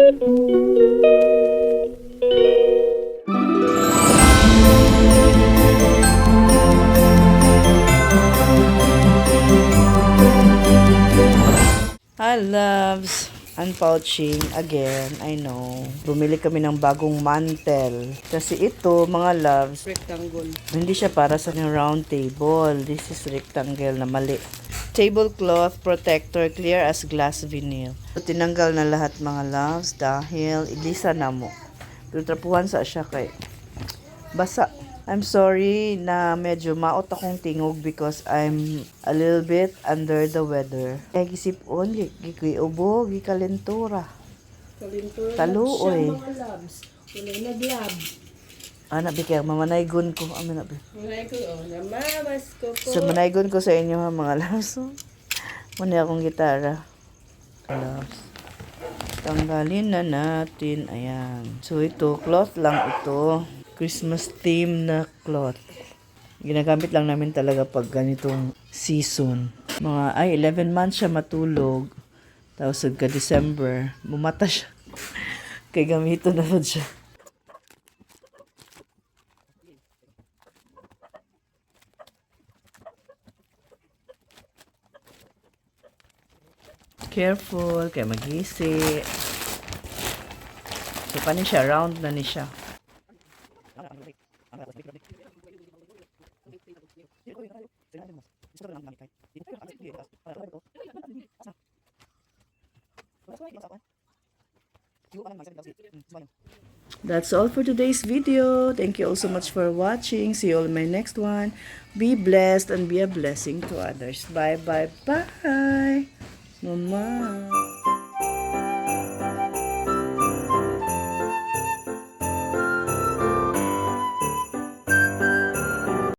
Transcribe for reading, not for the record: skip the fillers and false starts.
Hi loves! Unpouching again, I know. Bumili kami ng bagong mantel. Kasi ito, mga loves, Rectangle. hindi siya para sa round table. This is rectangle na mali. Tablecloth protector, clear as glass vinyl. So, tinanggal na lahat mga loves dahil ilisa na mo. Pero trapuhan sa siya kay basa. I'm sorry na medyo maot akong tingog because I'm a little bit under the weather. Kaya gisipon, gikuiubo, gikalentura. Kalintura Taluoy. mga labs. Wala naglab. Ana, bigyan, mamanaygon ko. Amin na, Wala ko, namamas ko po. so, manaygon ko sa inyo ha, mga loves. Muna akong gitara. Loves. Tanggalin na natin. Ayan. So, ito, cloth lang ito. Christmas theme na cloth. Ginagamit lang namin talaga pag ganitong season. 11 months siya matulog. Tapos ka December, bumata siya. Kaya gamito na po siya. Careful, kaya mag-isi. So, paano siya? Round na ni siya. That's all for today's video. Thank you all so much for watching. See you all in my next one. Be blessed and be a blessing to others. Bye, bye, bye. Mama.